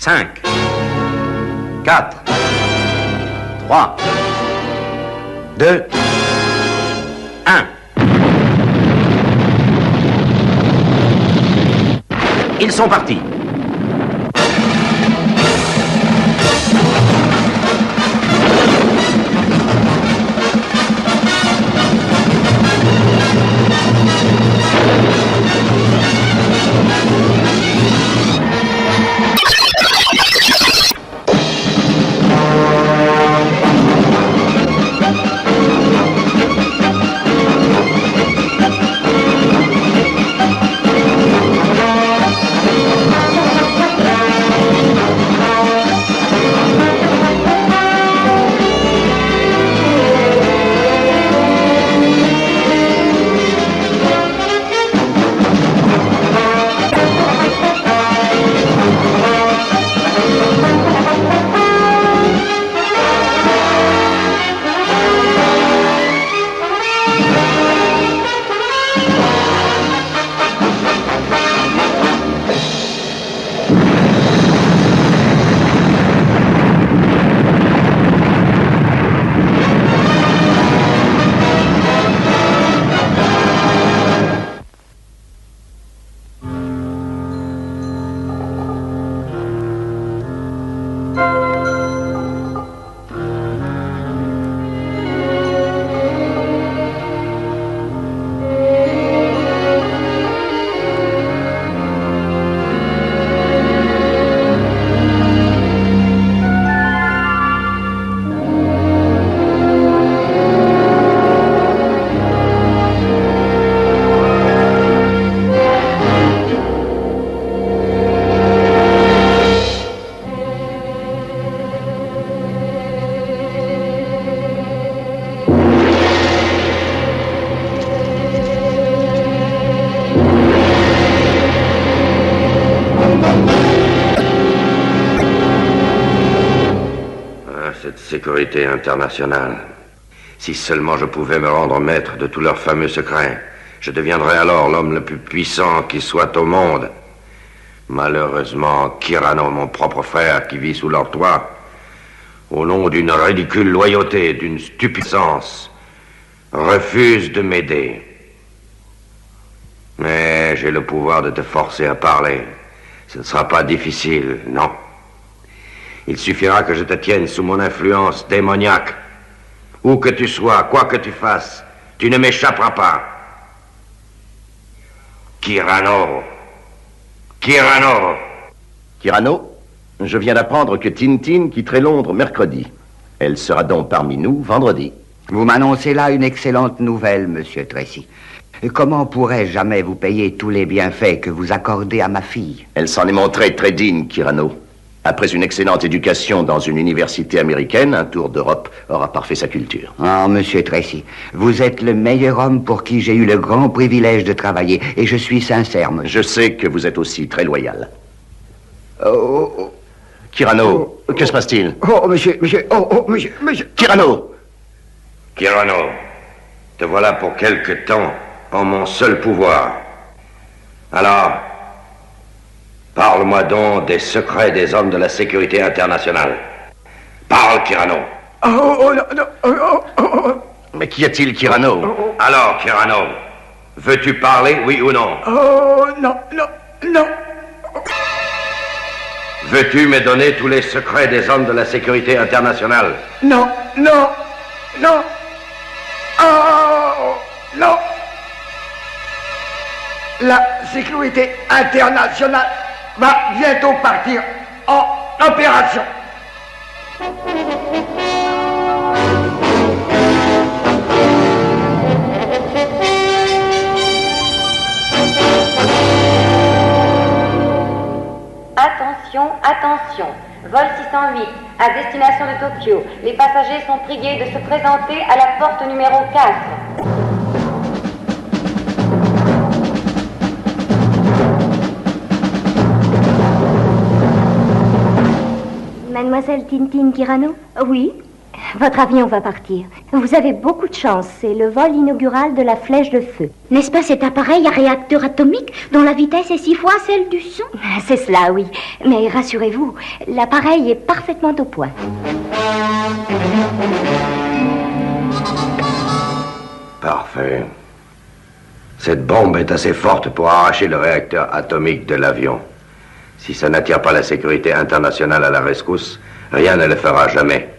5, 4, 3, 2, 1. Ils sont partis. Sécurité internationale. Si seulement je pouvais me rendre maître de tous leurs fameux secrets, je deviendrais alors l'homme le plus puissant qui soit au monde. Malheureusement, Kyrano, mon propre frère qui vit sous leur toit, au nom d'une ridicule loyauté, d'une stupidance, refuse de m'aider. Mais j'ai le pouvoir de te forcer à parler. Ce ne sera pas difficile, non. Il suffira que je te tienne sous mon influence démoniaque. Où que tu sois, quoi que tu fasses, tu ne m'échapperas pas. Kyrano. Kyrano. Kyrano, je viens d'apprendre que Tintin quitterait Londres mercredi. Elle sera donc parmi nous vendredi. Vous m'annoncez là une excellente nouvelle, Monsieur Tracy. Comment pourrais-je jamais vous payer tous les bienfaits que vous accordez à ma fille? Elle s'en est montrée très digne, Kyrano. Après une excellente éducation dans une université américaine, un tour d'Europe aura parfait sa culture. Oh, Monsieur Tracy, vous êtes le meilleur homme pour qui j'ai eu le grand privilège de travailler, et je suis sincère, monsieur. Je sais que vous êtes aussi très loyal. Oh. Kyrano, que se passe-t-il? Oh, monsieur. Kyrano! Kyrano, te voilà pour quelque temps en mon seul pouvoir. Alors, parle-moi donc des secrets des hommes de la sécurité internationale. Parle, Kyrano. Mais qu'y a-t-il, Kyrano? Alors, Kyrano, veux-tu parler, oui ou non? Non. Veux-tu me donner tous les secrets des hommes de la sécurité internationale? Non. La sécurité internationale va bientôt partir en opération. Attention, vol 608 à destination de Tokyo. Les passagers sont priés de se présenter à la porte numéro 4. Mademoiselle Tintin Kyrano? Oui. Votre avion va partir. Vous avez beaucoup de chance. C'est le vol inaugural de la flèche de feu. N'est-ce pas cet appareil à réacteur atomique dont la vitesse est 6 fois celle du son? C'est cela, oui. Mais rassurez-vous, l'appareil est parfaitement au point. Parfait. Cette bombe est assez forte pour arracher le réacteur atomique de l'avion. Si ça n'attire pas la sécurité internationale à la rescousse, rien ne le fera jamais.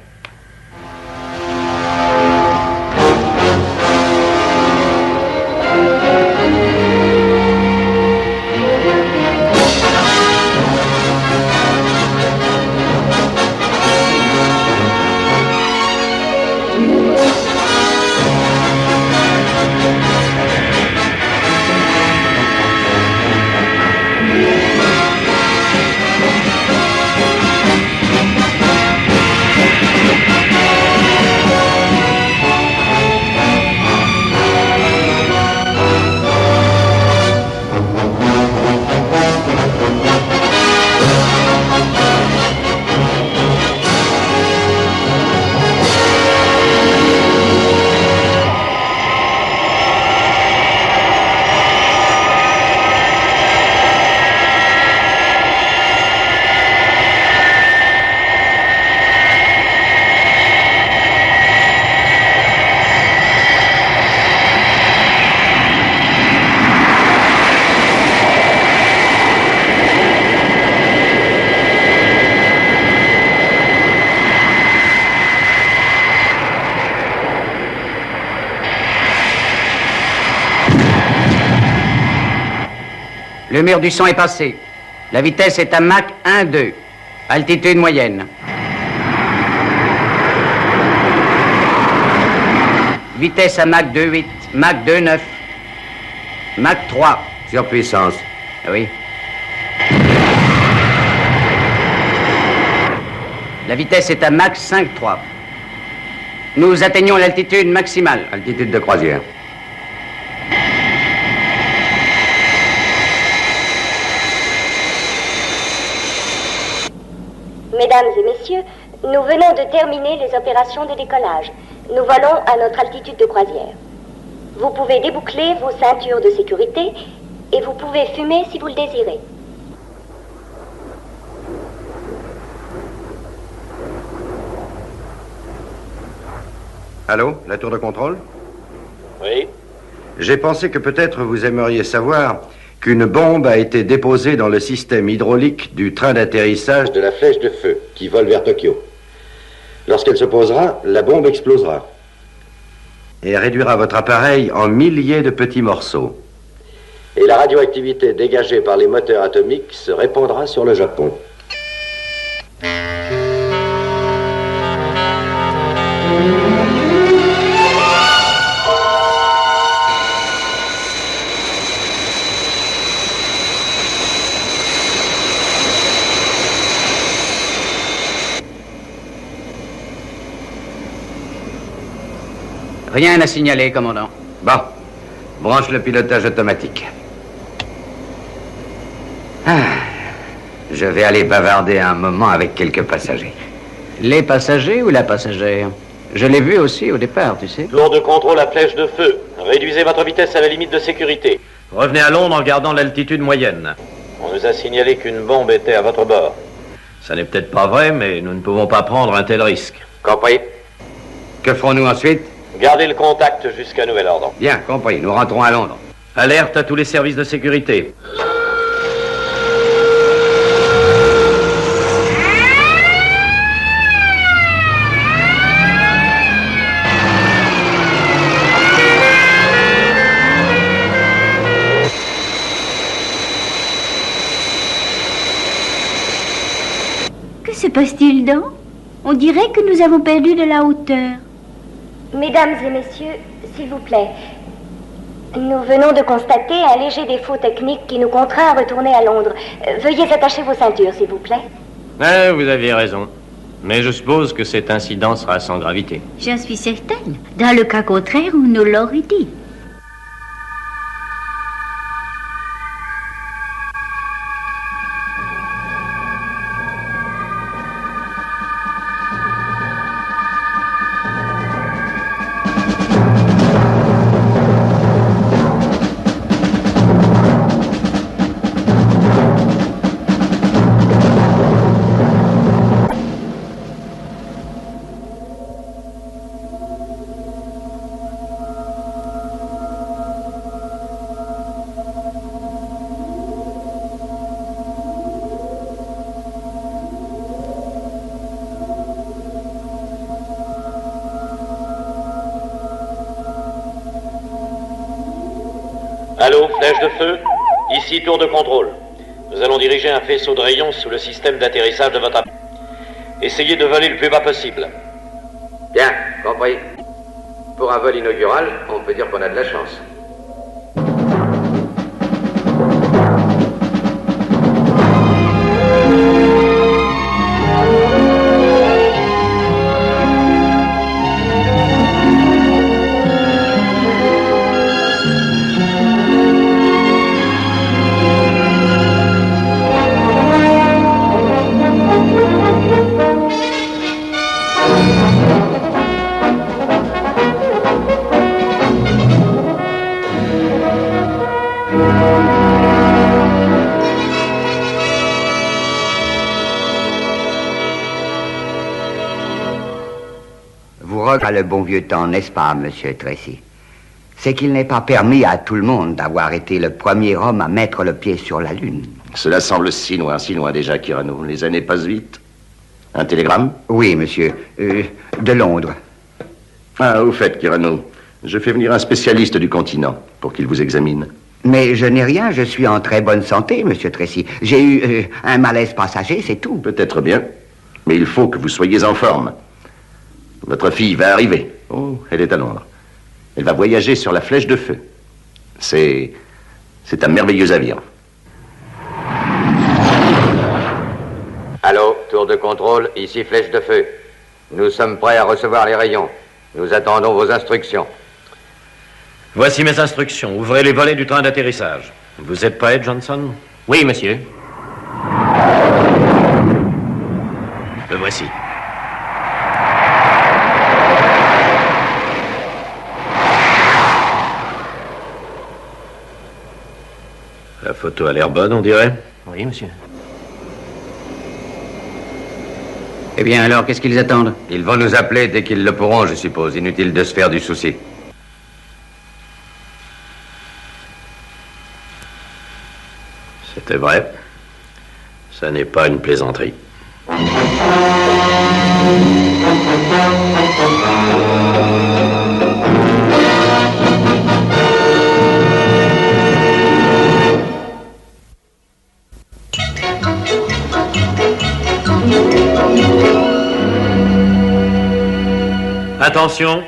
Le mur du son est passé. La vitesse est à Mach 1,2. Altitude moyenne. Vitesse à Mach 2,8. Mach 2,9. Mach 3. Surpuissance. Oui. La vitesse est à Mach 5,3. Nous atteignons l'altitude maximale. Altitude de croisière. Mesdames et messieurs, nous venons de terminer les opérations de décollage. Nous volons à notre altitude de croisière. Vous pouvez déboucler vos ceintures de sécurité et vous pouvez fumer si vous le désirez. Allô, la tour de contrôle? Oui. J'ai pensé que peut-être vous aimeriez savoir qu'une bombe a été déposée dans le système hydraulique du train d'atterrissage de la flèche de feu qui vole vers Tokyo. Lorsqu'elle se posera, la bombe explosera et réduira votre appareil en milliers de petits morceaux. Et la radioactivité dégagée par les moteurs atomiques se répandra sur le Japon. Rien à signaler, commandant. Bon, branche le pilotage automatique. Je vais aller bavarder un moment avec quelques passagers. Les passagers ou la passagère? Je l'ai vu aussi au départ, tu sais. Tour de contrôle à flèche de feu. Réduisez votre vitesse à la limite de sécurité. Revenez à Londres en gardant l'altitude moyenne. On nous a signalé qu'une bombe était à votre bord. Ça n'est peut-être pas vrai, mais nous ne pouvons pas prendre un tel risque. Compris. Que ferons-nous ensuite? Gardez le contact jusqu'à nouvel ordre. Bien, compris. Nous rentrons à Londres. Alerte à tous les services de sécurité. Que se passe-t-il donc? On dirait que nous avons perdu de la hauteur. Mesdames et messieurs, s'il vous plaît, nous venons de constater un léger défaut technique qui nous contraint à retourner à Londres. Veuillez attacher vos ceintures, s'il vous plaît. Vous aviez raison. Mais je suppose que cet incident sera sans gravité. J'en suis certaine. Dans le cas contraire, on nous l'aurait dit. Allô, flèche de feu? Ici, tour de contrôle. Nous allons diriger un faisceau de rayons sous le système d'atterrissage de votre avion. Essayez de voler le plus bas possible. Bien, compris. Pour un vol inaugural, on peut dire qu'on a de la chance. Le bon vieux temps, n'est-ce pas, monsieur Tracy? C'est qu'il n'est pas permis à tout le monde d'avoir été le premier homme à mettre le pied sur la Lune. Cela semble si loin déjà, Kyrano. Les années passent vite. Un télégramme? Oui, monsieur. De Londres. Ah, au fait, Kyrano, je fais venir un spécialiste du continent pour qu'il vous examine. Mais je n'ai rien, je suis en très bonne santé, monsieur Tracy. J'ai eu un malaise passager, c'est tout. Peut-être bien, mais il faut que vous soyez en forme. Votre fille va arriver. Oh, elle est à Londres. Elle va voyager sur la Flèche de Feu. C'est un merveilleux avion. Allô, tour de contrôle, ici Flèche de Feu. Nous sommes prêts à recevoir les rayons. Nous attendons vos instructions. Voici mes instructions. Ouvrez les volets du train d'atterrissage. Vous êtes prêt, Johnson? Oui, monsieur. Le voici. La photo a l'air bonne, on dirait. Oui, monsieur. Eh bien, alors, qu'est-ce qu'ils attendent? Ils vont nous appeler dès qu'ils le pourront, je suppose. Inutile de se faire du souci. C'était vrai. Ça n'est pas une plaisanterie. Attention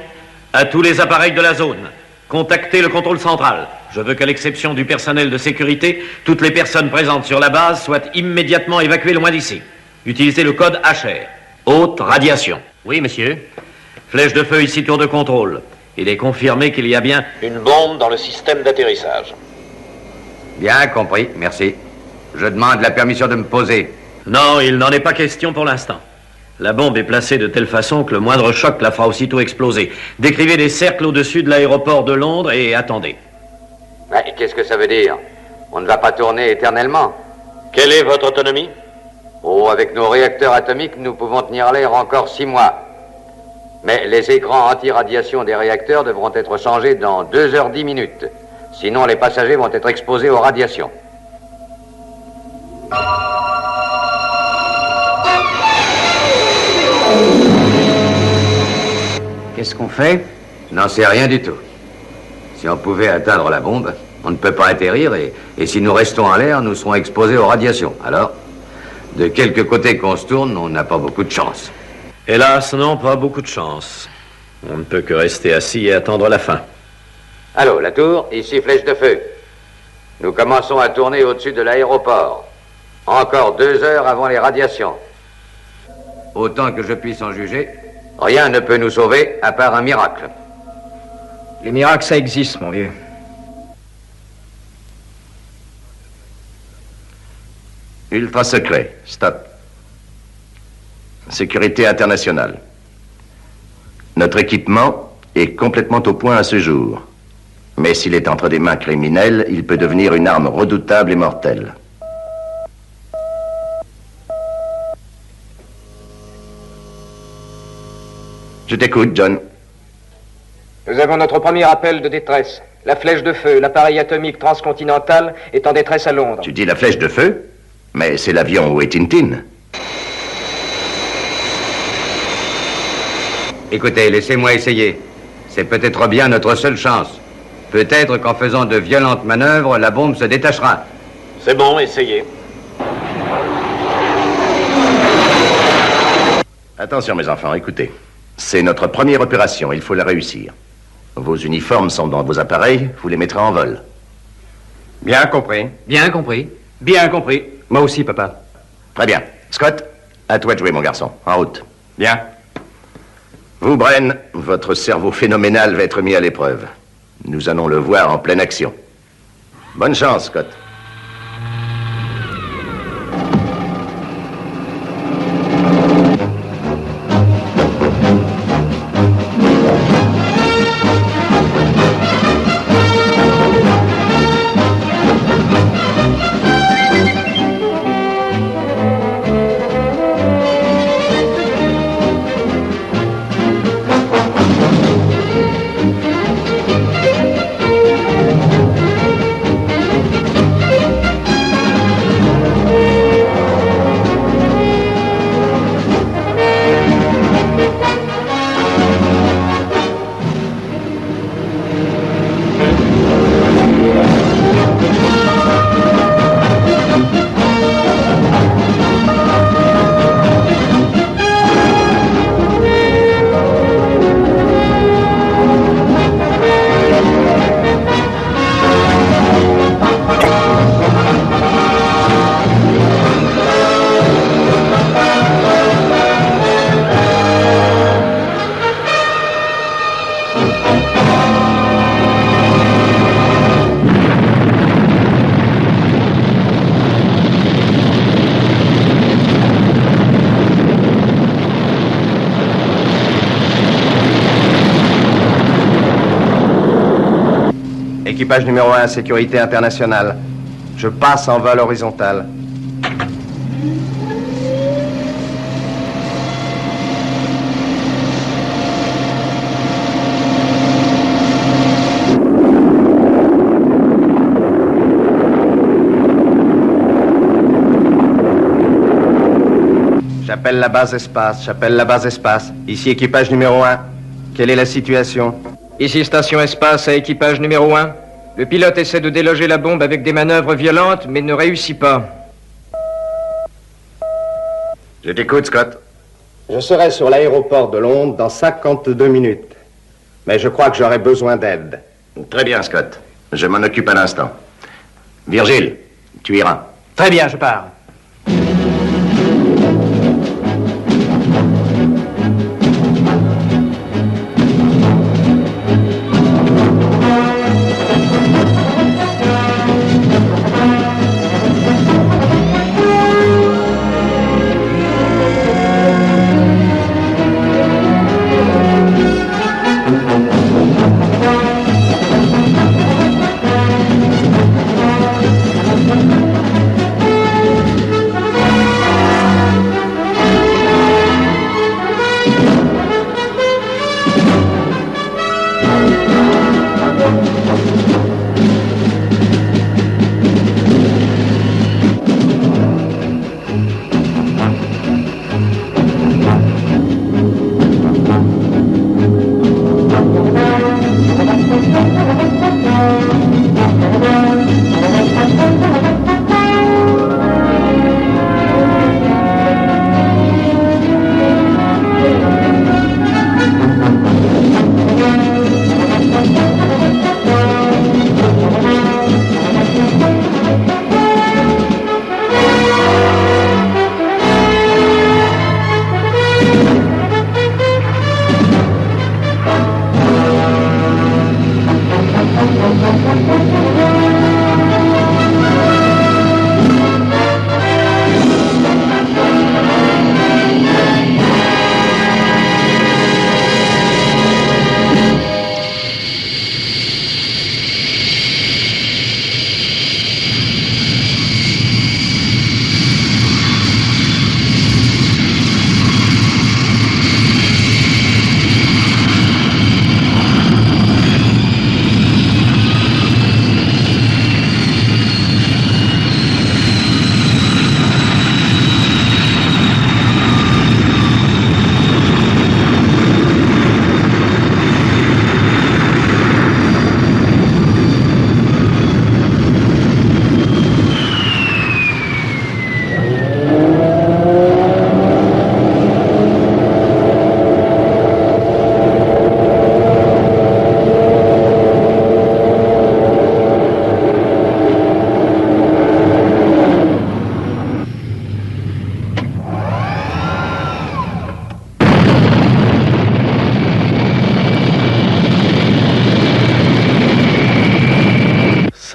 à tous les appareils de la zone. Contactez le contrôle central. Je veux qu'à l'exception du personnel de sécurité, toutes les personnes présentes sur la base soient immédiatement évacuées loin d'ici. Utilisez le code HR. Haute radiation. Oui, monsieur. Flèche de feu ici, tour de contrôle. Il est confirmé qu'il y a bien une bombe dans le système d'atterrissage. Bien compris, merci. Je demande la permission de me poser. Non, il n'en est pas question pour l'instant. La bombe est placée de telle façon que le moindre choc la fera aussitôt exploser. Décrivez des cercles au-dessus de l'aéroport de Londres et attendez. Mais qu'est-ce que ça veut dire? On ne va pas tourner éternellement. Quelle est votre autonomie? Oh, avec nos réacteurs atomiques, nous pouvons tenir l'air encore 6 mois. Mais les écrans anti-radiation des réacteurs devront être changés dans 2h10. Sinon, les passagers vont être exposés aux radiations. Qu'est-ce qu'on fait? N'en sais rien du tout. Si on pouvait atteindre la bombe, on ne peut pas atterrir et si nous restons en l'air, nous serons exposés aux radiations. Alors, de quelque côté qu'on se tourne, on n'a pas beaucoup de chance. Hélas, non, pas beaucoup de chance. On ne peut que rester assis et attendre la fin. Allô, la tour, ici Flèche de Feu. Nous commençons à tourner au-dessus de l'aéroport. Encore 2 heures avant les radiations. Autant que je puisse en juger, rien ne peut nous sauver à part un miracle. Les miracles, ça existe, mon vieux. Ultra secret. Stop. Sécurité internationale. Notre équipement est complètement au point à ce jour. Mais s'il est entre des mains criminelles, il peut devenir une arme redoutable et mortelle. Je t'écoute, John. Nous avons notre premier appel de détresse. La Flèche de Feu, l'appareil atomique transcontinental, est en détresse à Londres. Tu dis la Flèche de Feu? Mais c'est l'avion où est Tintin. Écoutez, laissez-moi essayer. C'est peut-être bien notre seule chance. Peut-être qu'en faisant de violentes manœuvres, la bombe se détachera. C'est bon, essayez. Attention, mes enfants, écoutez. C'est notre première opération, il faut la réussir. Vos uniformes sont dans vos appareils, vous les mettrez en vol. Bien compris. Bien compris. Bien compris. Moi aussi, papa. Très bien. Scott, à toi de jouer, mon garçon. En route. Bien. Vous, Bren, votre cerveau phénoménal va être mis à l'épreuve. Nous allons le voir en pleine action. Bonne chance, Scott. Équipage numéro 1, sécurité internationale. Je passe en vol horizontal. J'appelle la base espace. Ici équipage numéro 1. Quelle est la situation? Ici station espace à équipage numéro 1. Le pilote essaie de déloger la bombe avec des manœuvres violentes, mais ne réussit pas. Je t'écoute, Scott. Je serai sur l'aéroport de Londres dans 52 minutes. Mais je crois que j'aurai besoin d'aide. Très bien, Scott. Je m'en occupe à l'instant. Virgile, tu iras. Très bien, je pars.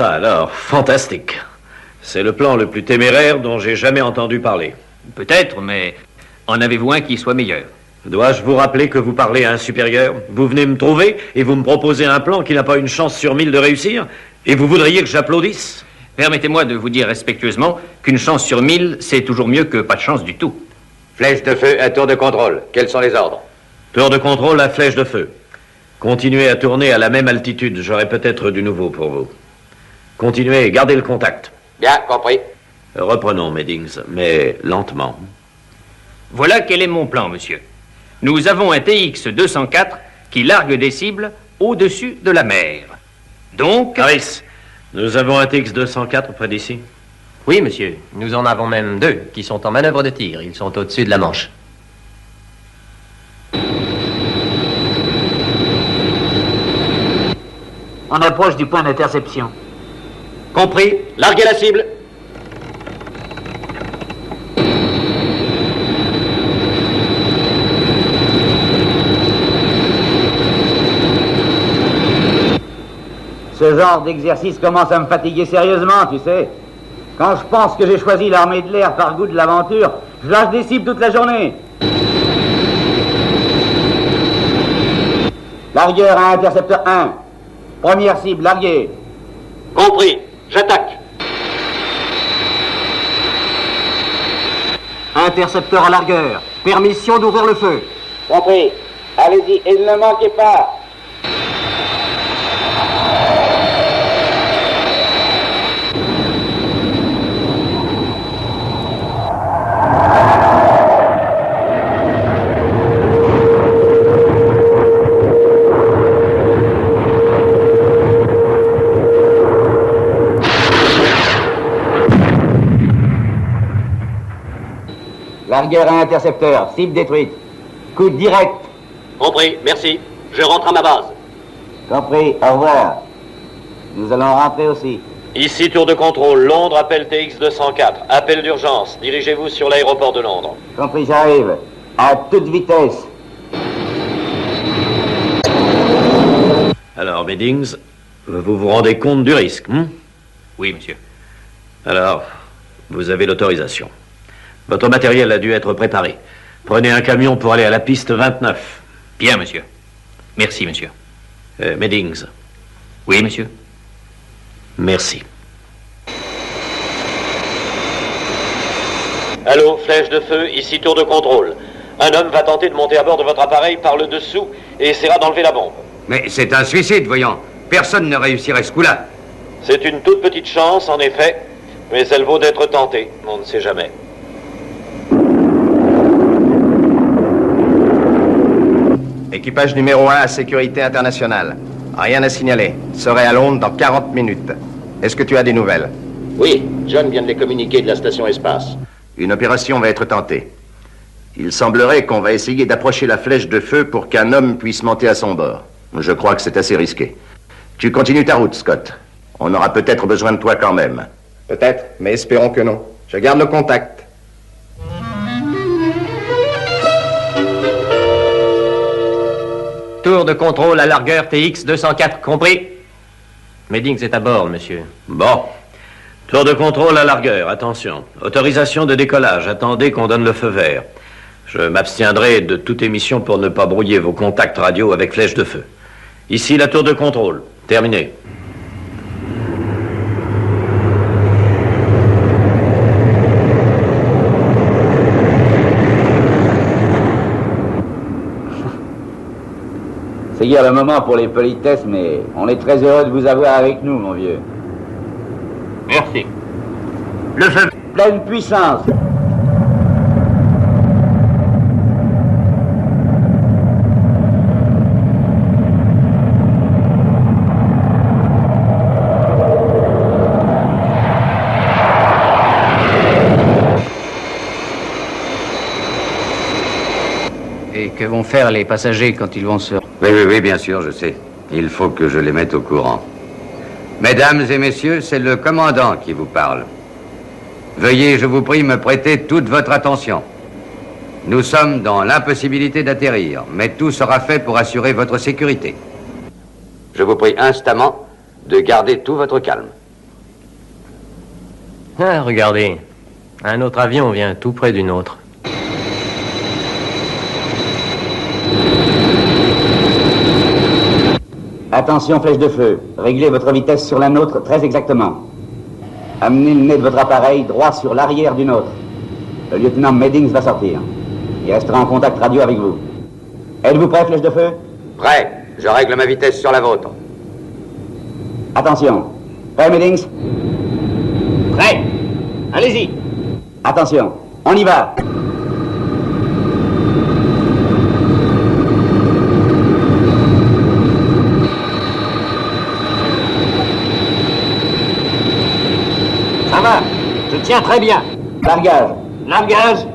ça alors, fantastique. C'est le plan le plus téméraire dont j'ai jamais entendu parler. Peut-être, mais en avez-vous un qui soit meilleur? Dois-je vous rappeler que vous parlez à un supérieur? Vous venez me trouver et vous me proposez un plan qui n'a pas une chance sur 1000 de réussir? Et vous voudriez que j'applaudisse? Permettez-moi de vous dire respectueusement qu'une chance sur 1000, c'est toujours mieux que pas de chance du tout. Flèche de feu à tour de contrôle. Quels sont les ordres? Tour de contrôle à flèche de feu. Continuez à tourner à la même altitude. J'aurai peut-être du nouveau pour vous. Continuez et gardez le contact. Bien, compris. Reprenons, Meddings, mais lentement. Voilà quel est mon plan, monsieur. Nous avons un TX-204 qui largue des cibles au-dessus de la mer. Donc... Harris, nous avons un TX-204 près d'ici? Oui, monsieur. Nous en avons même 2 qui sont en manœuvre de tir. Ils sont au-dessus de la Manche. On approche du point d'interception. Compris. Larguez la cible. Ce genre d'exercice commence à me fatiguer sérieusement, tu sais. Quand je pense que j'ai choisi l'armée de l'air par goût de l'aventure, je lâche des cibles toute la journée. Largueur à intercepteur 1. Première cible, larguée. Compris. J'attaque. Intercepteur à largueur. Permission d'ouvrir le feu. Compris. Allez-y et ne manquez pas. Largueur à intercepteur, cible détruite. Coup direct. Compris, merci. Je rentre à ma base. Compris, au revoir. Nous allons rentrer aussi. Ici, tour de contrôle. Londres, appel TX-204. Appel d'urgence. Dirigez-vous sur l'aéroport de Londres. Compris, j'arrive. À toute vitesse. Alors, Meddings, vous vous rendez compte du risque, Oui, monsieur. Alors, vous avez l'autorisation. Votre matériel a dû être préparé. Prenez un camion pour aller à la piste 29. Bien, monsieur. Merci, monsieur. Meddings. Oui, monsieur. Merci. Allô, flèche de feu, ici tour de contrôle. Un homme va tenter de monter à bord de votre appareil par le dessous et essaiera d'enlever la bombe. Mais c'est un suicide, voyons. Personne ne réussirait ce coup-là. C'est une toute petite chance, en effet, mais elle vaut d'être tentée. On ne sait jamais. Équipage numéro 1 à sécurité internationale. Rien à signaler. Serai à Londres dans 40 minutes. Est-ce que tu as des nouvelles? Oui, John vient de les communiquer de la station espace. Une opération va être tentée. Il semblerait qu'on va essayer d'approcher la flèche de feu pour qu'un homme puisse monter à son bord. Je crois que c'est assez risqué. Tu continues ta route, Scott. On aura peut-être besoin de toi quand même. Peut-être, mais espérons que non. Je garde le contact. Tour de contrôle à largueur TX-204, compris? Meddings est à bord, monsieur. Bon. Tour de contrôle à largueur, attention. Autorisation de décollage, attendez qu'on donne le feu vert. Je m'abstiendrai de toute émission pour ne pas brouiller vos contacts radio avec flèche de feu. Ici, la tour de contrôle. Terminé. C'est guère le moment pour les politesses, mais on est très heureux de vous avoir avec nous, mon vieux. Merci. Le feu. Pleine puissance. Et que vont faire les passagers quand ils vont se... Oui, bien sûr, je sais. Il faut que je les mette au courant. Mesdames et messieurs, c'est le commandant qui vous parle. Veuillez, je vous prie, me prêter toute votre attention. Nous sommes dans l'impossibilité d'atterrir, mais tout sera fait pour assurer votre sécurité. Je vous prie instamment de garder tout votre calme. Ah, regardez. Un autre avion vient tout près du nôtre. Attention, flèche de feu. Réglez votre vitesse sur la nôtre très exactement. Amenez le nez de votre appareil droit sur l'arrière du nôtre. Le lieutenant Meddings va sortir. Il restera en contact radio avec vous. Êtes-vous prêt, flèche de feu? Prêt. Je règle ma vitesse sur la vôtre. Attention. Prêt, Meddings? Prêt. Allez-y. Attention. On y va. Ça va. Je tiens très bien. Largage. Largage.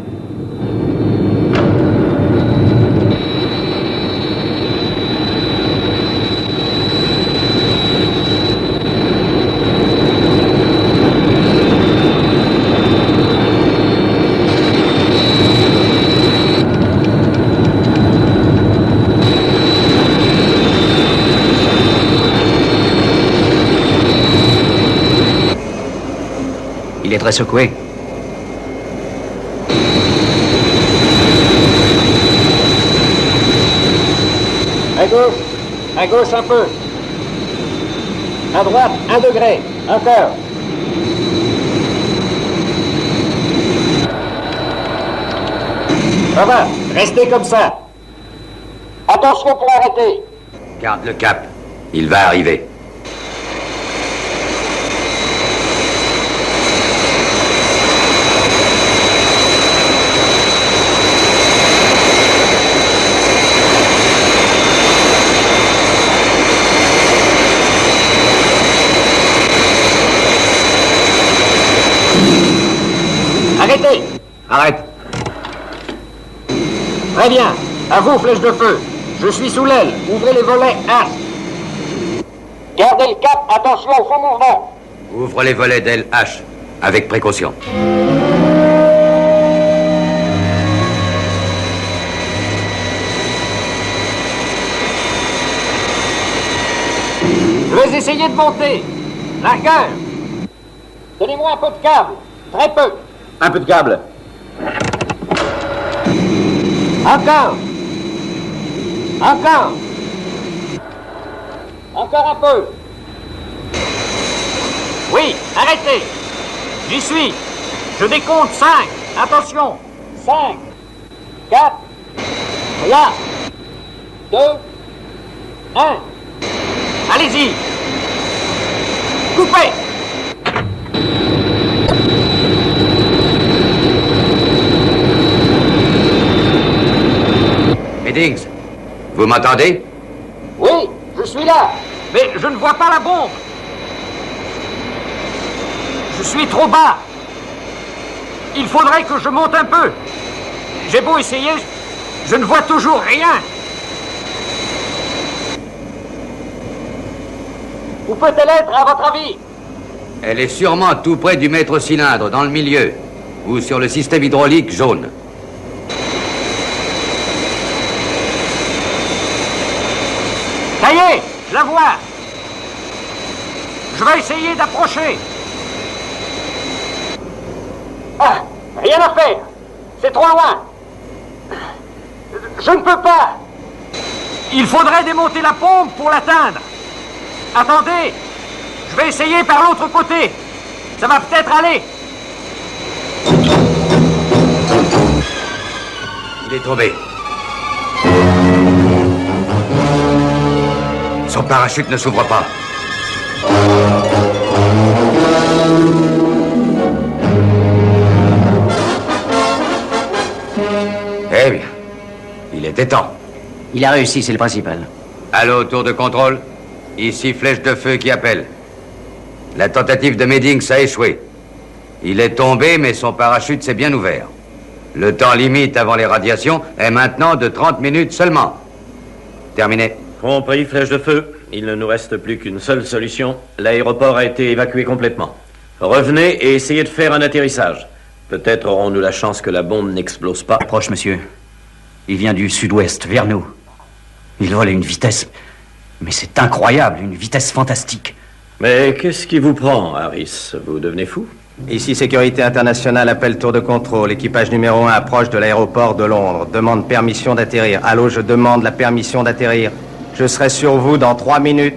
Il est très secoué. À gauche un peu. À droite, 1 degré. Encore. Ça va, restez comme ça. Attention pour arrêter. Garde le cap. Il va arriver. Arrêtez. Arrête. Très bien. À vous, flèche de feu. Je suis sous l'aile. Ouvrez les volets H. Gardez le cap. Attention au faux mouvement. Ouvre les volets d'aile H. Avec précaution. Je vais essayer de monter. Largueur. Donnez-moi un peu de câble. Très peu. Un peu de câble. Encore. Encore. Encore un peu. Oui, arrêtez. J'y suis. Je décompte 5. Attention. 5, 4, 3, 2, 1. Allez-y. Coupez. Meddings, vous m'entendez? Oui, je suis là. Mais je ne vois pas la bombe. Je suis trop bas. Il faudrait que je monte un peu. J'ai beau essayer, je ne vois toujours rien. Où peut-elle être, à votre avis? Elle est sûrement tout près du maître cylindre, dans le milieu, ou sur le système hydraulique jaune. Ça y est, je la vois. Je vais essayer d'approcher. Ah, rien à faire. C'est trop loin. Je ne peux pas. Il faudrait démonter la pompe pour l'atteindre. Attendez, je vais essayer par l'autre côté. Ça va peut-être aller. Il est tombé. Son parachute ne s'ouvre pas. Eh bien, il était temps. Il a réussi, c'est le principal. Allô, tour de contrôle. Ici, flèche de feu qui appelle. La tentative de Meddings a échoué. Il est tombé, mais son parachute s'est bien ouvert. Le temps limite avant les radiations est maintenant de 30 minutes seulement. Terminé. Compris, flèche de feu. Il ne nous reste plus qu'une seule solution. L'aéroport a été évacué complètement. Revenez et essayez de faire un atterrissage. Peut-être aurons-nous la chance que la bombe n'explose pas. Approche, monsieur. Il vient du sud-ouest, vers nous. Il vole à une vitesse... Mais c'est incroyable, une vitesse fantastique. Mais qu'est-ce qui vous prend, Harris? Vous devenez fou? Ici, Sécurité Internationale, appel tour de contrôle. Équipage numéro 1 approche de l'aéroport de Londres. Demande permission d'atterrir. Allô, je demande la permission d'atterrir. Je serai sur vous dans 3 minutes.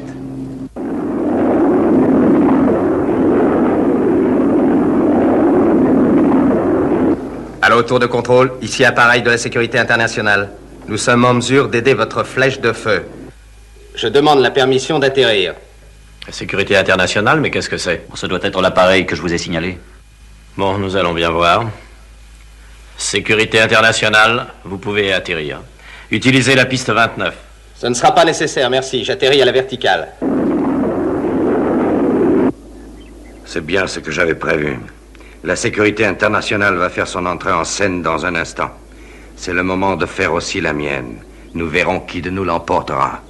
Allô, tour de contrôle. Ici, appareil de la Sécurité Internationale. Nous sommes en mesure d'aider votre flèche de feu. Je demande la permission d'atterrir. La sécurité internationale, mais qu'est-ce que c'est? Ce doit être l'appareil que je vous ai signalé. Bon, nous allons bien voir. Sécurité internationale, vous pouvez atterrir. Utilisez la piste 29. Ce ne sera pas nécessaire, merci. J'atterris à la verticale. C'est bien ce que j'avais prévu. La sécurité internationale va faire son entrée en scène dans un instant. C'est le moment de faire aussi la mienne. Nous verrons qui de nous l'emportera.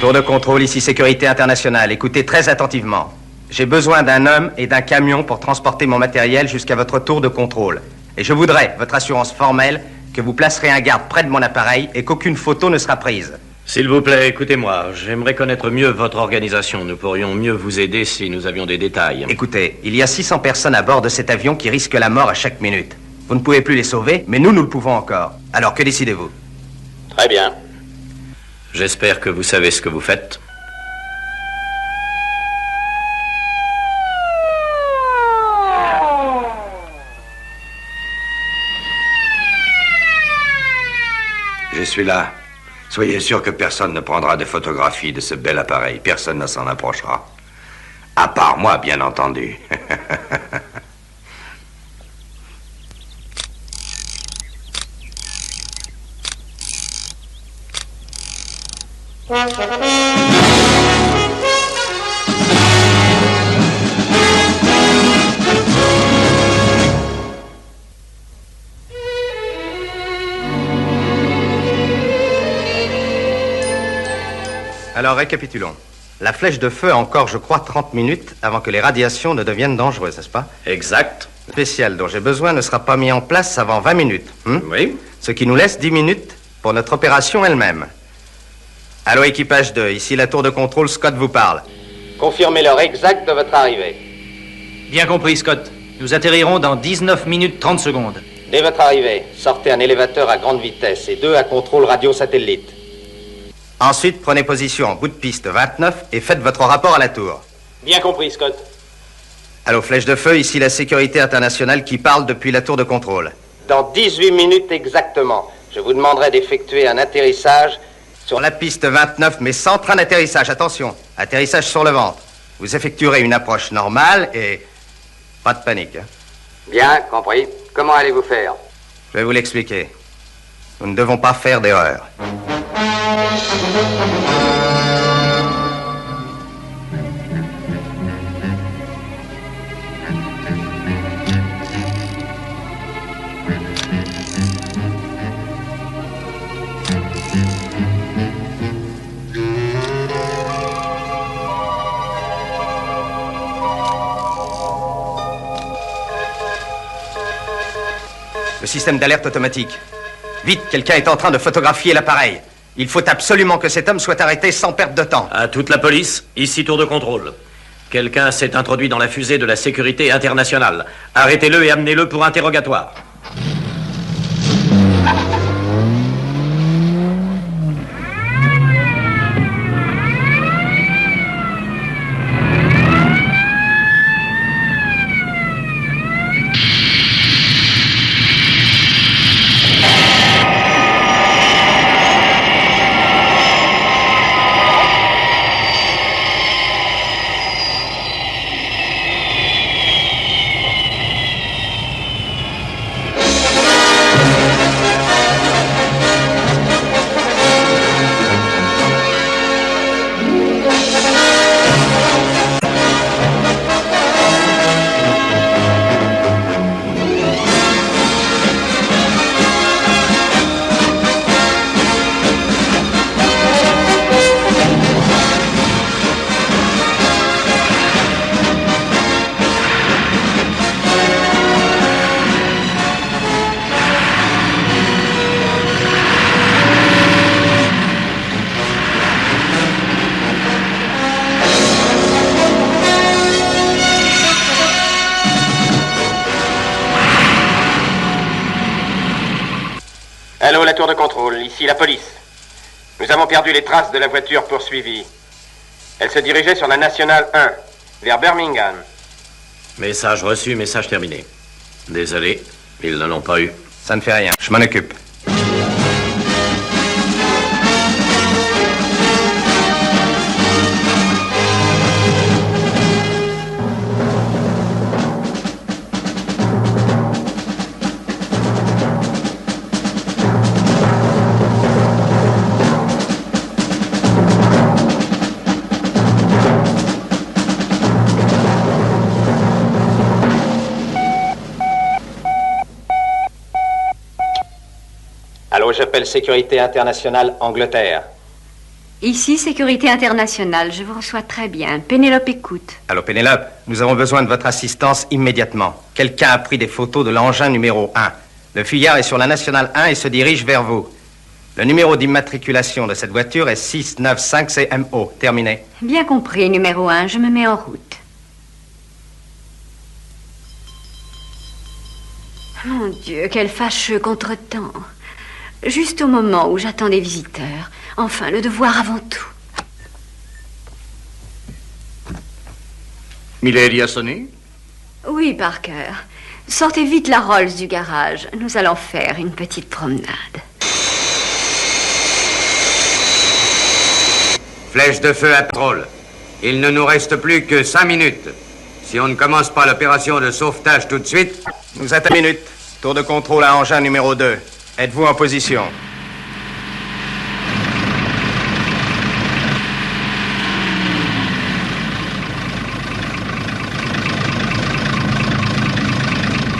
Tour de contrôle, ici Sécurité Internationale. Écoutez très attentivement. J'ai besoin d'un homme et d'un camion pour transporter mon matériel jusqu'à votre tour de contrôle. Et je voudrais votre assurance formelle que vous placerez un garde près de mon appareil et qu'aucune photo ne sera prise. S'il vous plaît, écoutez-moi. J'aimerais connaître mieux votre organisation. Nous pourrions mieux vous aider si nous avions des détails. Écoutez, il y a 600 personnes à bord de cet avion qui risquent la mort à chaque minute. Vous ne pouvez plus les sauver, mais nous le pouvons encore. Alors, que décidez-vous? Très bien. J'espère que vous savez ce que vous faites. Je suis là. Soyez sûr que personne ne prendra de photographies de ce bel appareil. Personne ne s'en approchera. À part moi, bien entendu. Alors, récapitulons. La flèche de feu a encore, je crois, 30 minutes avant que les radiations ne deviennent dangereuses, n'est-ce pas? Exact. Le spécial dont j'ai besoin ne sera pas mis en place avant 20 minutes. Oui. Ce qui nous laisse 10 minutes pour notre opération elle-même. Allô, équipage 2, ici la tour de contrôle, Scott vous parle. Confirmez l'heure exacte de votre arrivée. Bien compris, Scott. Nous atterrirons dans 19 minutes 30 secondes. Dès votre arrivée, sortez un élévateur à grande vitesse et 2 à contrôle radio-satellite. Ensuite, prenez position en bout de piste 29 et faites votre rapport à la tour. Bien compris, Scott. Allô, flèche de feu, ici la Sécurité Internationale qui parle depuis la tour de contrôle. Dans 18 minutes exactement, je vous demanderai d'effectuer un atterrissage sur la piste 29, mais sans train d'atterrissage. Attention, atterrissage sur le ventre. Vous effectuerez une approche normale et... pas de panique, hein. Bien, compris. Comment allez-vous faire? Je vais vous l'expliquer. Nous ne devons pas faire d'erreur. Le système d'alerte automatique. Vite, quelqu'un est en train de photographier l'appareil. Il faut absolument que cet homme soit arrêté sans perte de temps. À toute la police, ici tour de contrôle. Quelqu'un s'est introduit dans la fusée de la sécurité internationale. Arrêtez-le et amenez-le pour interrogatoire. Allô, la tour de contrôle, ici la police. Nous avons perdu les traces de la voiture poursuivie. Elle se dirigeait sur la Nationale 1, vers Birmingham. Message reçu, message terminé. Désolé, ils ne l'ont pas eu. Ça ne fait rien, je m'en occupe. Allô, j'appelle Sécurité Internationale Angleterre. Ici, Sécurité Internationale, je vous reçois très bien. Pénélope écoute. Allô, Pénélope, nous avons besoin de votre assistance immédiatement. Quelqu'un a pris des photos de l'engin numéro 1. Le fuyard est sur la Nationale 1 et se dirige vers vous. Le numéro d'immatriculation de cette voiture est 695CMO. Terminé. Bien compris, numéro 1, je me mets en route. Mon Dieu, quel fâcheux contretemps. Juste au moment où j'attends des visiteurs. Enfin, le devoir avant tout. Milady a sonné? Oui, Parker. Sortez vite la Rolls du garage. Nous allons faire une petite promenade. Flèche de feu à contrôle. Il ne nous reste plus que 5 minutes. Si on ne commence pas l'opération de sauvetage tout de suite... Nous êtes à minute. Tour de contrôle à engin numéro 2. Êtes-vous en position?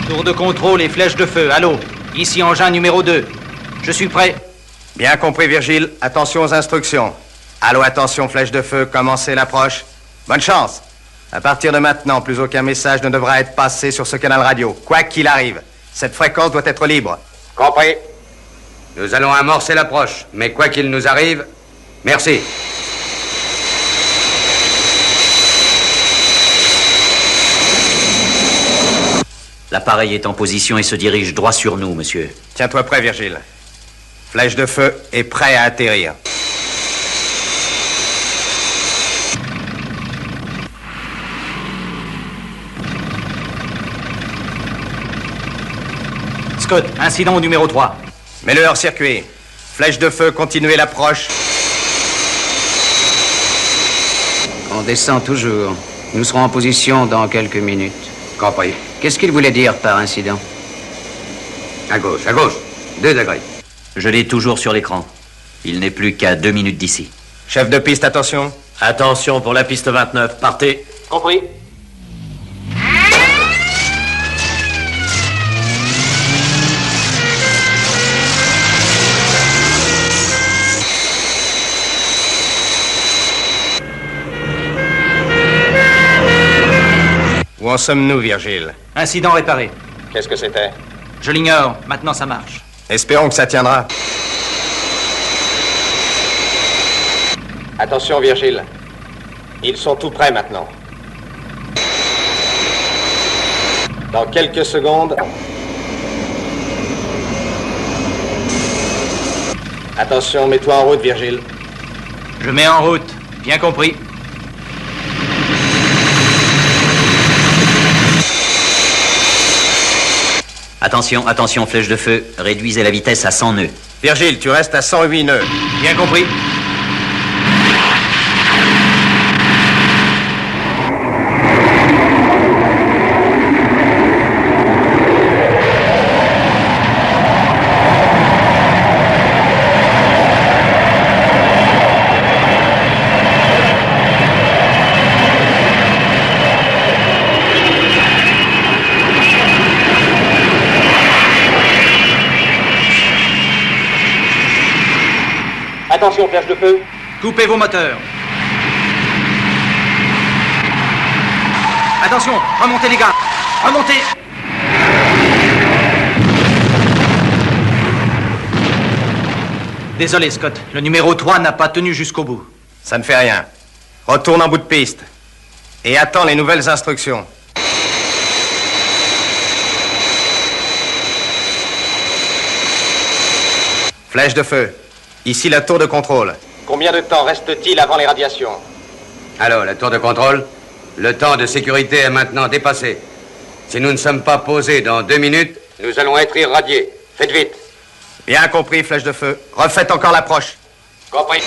Tour de contrôle et flèche de feu. Allô? Ici engin numéro 2. Je suis prêt. Bien compris, Virgile. Attention aux instructions. Allô, attention, flèche de feu. Commencez l'approche. Bonne chance. À partir de maintenant, plus aucun message ne devra être passé sur ce canal radio. Quoi qu'il arrive, cette fréquence doit être libre. Compris. Nous allons amorcer l'approche, mais quoi qu'il nous arrive, merci. L'appareil est en position et se dirige droit sur nous, monsieur. Tiens-toi prêt, Virgile. Flèche de feu est prêt à atterrir. Scott, incident au numéro 3. Mets-le hors circuit. Flèche de feu, continuez l'approche. On descend toujours. Nous serons en position dans quelques minutes. Compris. Qu'est-ce qu'il voulait dire par incident? À gauche, 2 degrés. Je l'ai toujours sur l'écran. Il n'est plus qu'à 2 minutes d'ici. Chef de piste, attention. Attention pour la piste 29, partez. Compris. Où en sommes-nous, Virgile? Incident réparé. Qu'est-ce que c'était? Je l'ignore. Maintenant, ça marche. Espérons que ça tiendra. Attention, Virgile. Ils sont tout prêts maintenant. Dans quelques secondes... Attention, mets-toi en route, Virgile. Je mets en route. Bien compris. Attention, attention, flèche de feu. Réduisez la vitesse à 100 nœuds. Virgile, tu restes à 108 nœuds. Bien compris. Attention, flèche de feu. Coupez vos moteurs. Attention, remontez les gars. Remontez. Désolé, Scott. Le numéro 3 n'a pas tenu jusqu'au bout. Ça ne fait rien. Retourne en bout de piste. Et attends les nouvelles instructions. Flèche de feu. Ici la tour de contrôle. Combien de temps reste-t-il avant les radiations? Alors, la tour de contrôle, le temps de sécurité est maintenant dépassé. Si nous ne sommes pas posés dans 2 minutes... Nous allons être irradiés. Faites vite. Bien compris, flèche de feu. Refaites encore l'approche. Compris.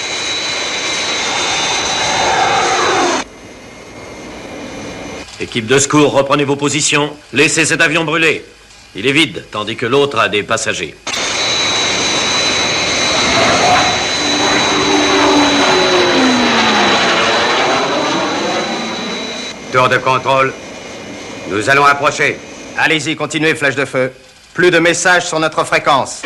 Équipe de secours, reprenez vos positions. Laissez cet avion brûler. Il est vide, tandis que l'autre a des passagers. Tour de contrôle. Nous allons approcher. Allez-y, continuez, flèche de feu. Plus de messages sur notre fréquence.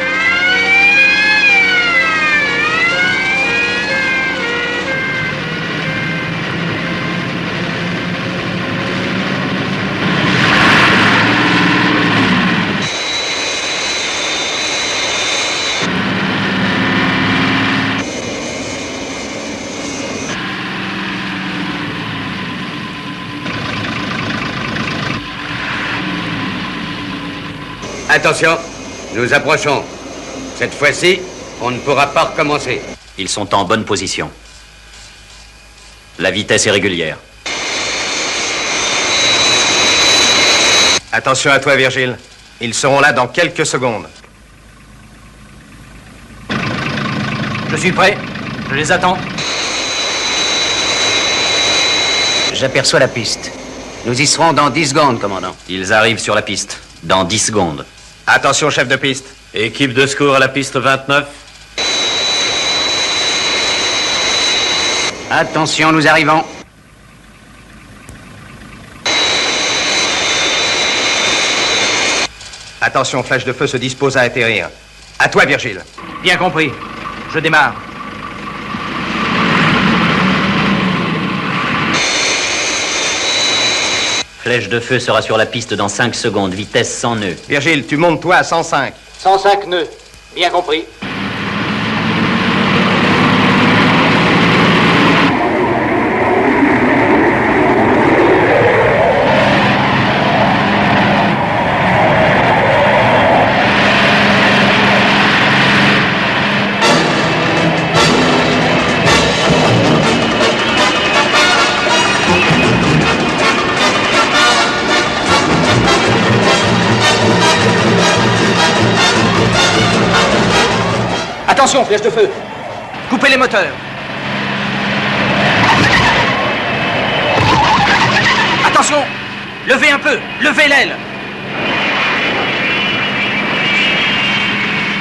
Attention, nous approchons. Cette fois-ci, on ne pourra pas recommencer. Ils sont en bonne position. La vitesse est régulière. Attention à toi, Virgile. Ils seront là dans quelques secondes. Je suis prêt. Je les attends. J'aperçois la piste. Nous y serons dans 10 secondes, commandant. Ils arrivent sur la piste. Dans 10 secondes. Attention, chef de piste. Équipe de secours à la piste 29. Attention, nous arrivons. Attention, flèche de feu se dispose à atterrir. À toi, Virgile. Bien compris. Je démarre. Flèche de feu sera sur la piste dans 5 secondes, vitesse 100 nœuds. Virgile, tu montes toi à 105. 105 nœuds. Bien compris. Attention, flèche de feu. Coupez les moteurs. Attention. Levez un peu. Levez l'aile.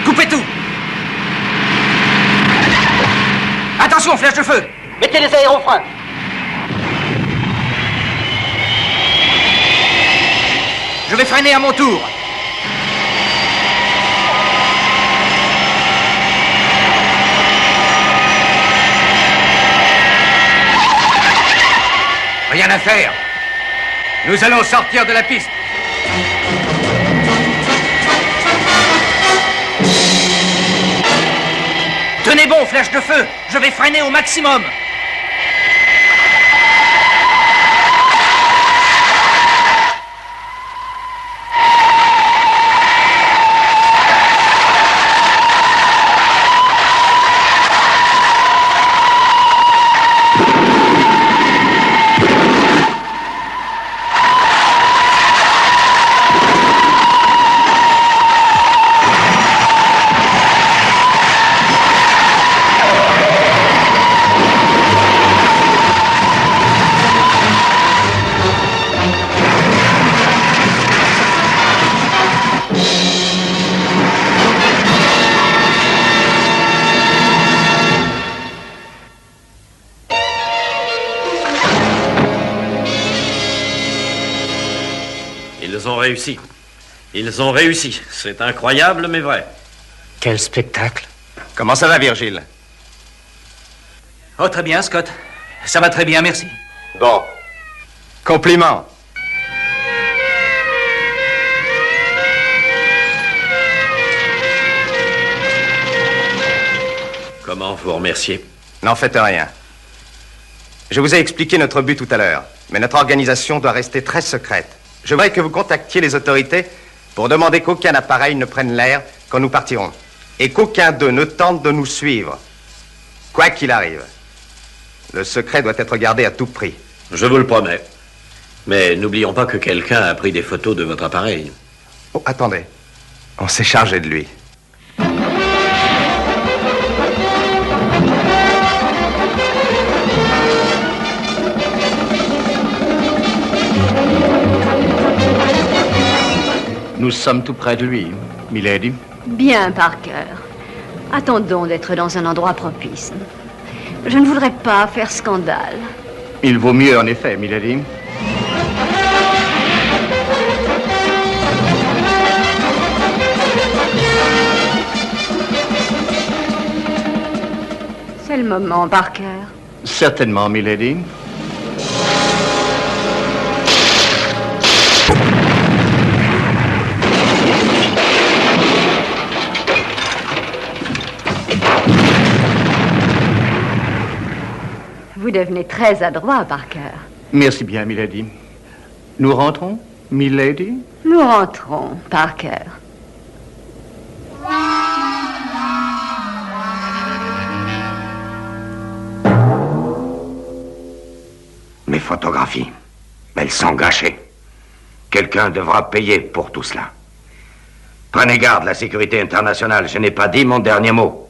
Coupez tout. Attention, flèche de feu. Mettez les aérofreins. Je vais freiner à mon tour. Rien à faire. Nous allons sortir de la piste. Tenez bon, flèche de feu. Je vais freiner au maximum. Réussi. Ils ont réussi. C'est incroyable, mais vrai. Quel spectacle. Comment ça va, Virgile? Oh, très bien, Scott. Ça va très bien, merci. Bon. Compliment. Comment vous remercier? N'en faites rien. Je vous ai expliqué notre but tout à l'heure, mais notre organisation doit rester très secrète. Je voudrais que vous contactiez les autorités pour demander qu'aucun appareil ne prenne l'air quand nous partirons. et qu'aucun d'eux ne tente de nous suivre, quoi qu'il arrive. Le secret doit être gardé à tout prix. Je vous le promets. Mais n'oublions pas que quelqu'un a pris des photos de votre appareil. Oh, attendez. On s'est chargé de lui. Nous sommes tout près de lui, Milady. Bien, Parker. Attendons d'être dans un endroit propice. Je ne voudrais pas faire scandale. Il vaut mieux, en effet, Milady. C'est le moment, Parker. Certainement, Milady. Vous devenez très adroit, Parker. Merci bien, Milady. Nous rentrons, Milady? Nous rentrons, Parker. Mes photographies, elles sont gâchées. Quelqu'un devra payer pour tout cela. Prenez garde, la sécurité internationale, je n'ai pas dit mon dernier mot.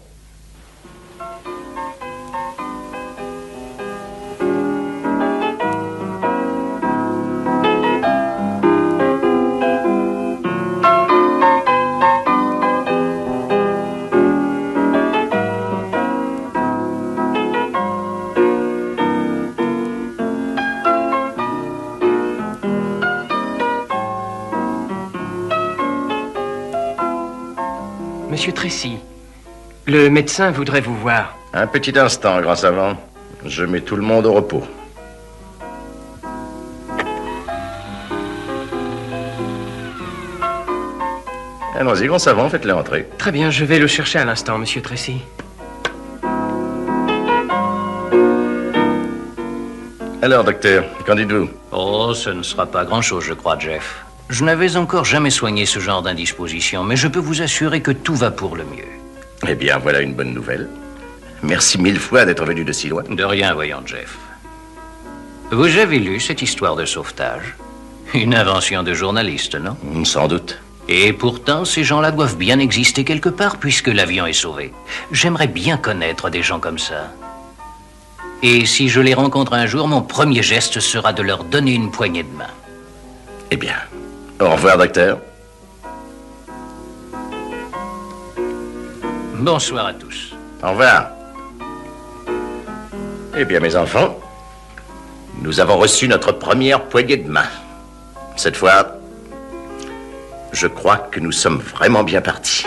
Monsieur Tracy, le médecin voudrait vous voir. Un petit instant, grand savant. Je mets tout le monde au repos. Allons-y, grand savant, faites-le entrer. Très bien, je vais le chercher à l'instant, monsieur Tracy. Alors, docteur, qu'en dites-vous? Oh, ce ne sera pas grand-chose, je crois, Jeff. Je n'avais encore jamais soigné ce genre d'indisposition, mais je peux vous assurer que tout va pour le mieux. Eh bien, voilà une bonne nouvelle. Merci 1000 fois d'être venu de si loin. De rien, voyons, Jeff. Vous avez lu cette histoire de sauvetage? Une invention de journaliste, non? Sans doute. Et pourtant, ces gens-là doivent bien exister quelque part, puisque l'avion est sauvé. J'aimerais bien connaître des gens comme ça. Et si je les rencontre un jour, mon premier geste sera de leur donner une poignée de main. Eh bien, au revoir, docteur. Bonsoir à tous. Au revoir. Eh bien, mes enfants, nous avons reçu notre première poignée de main. Cette fois, je crois que nous sommes vraiment bien partis.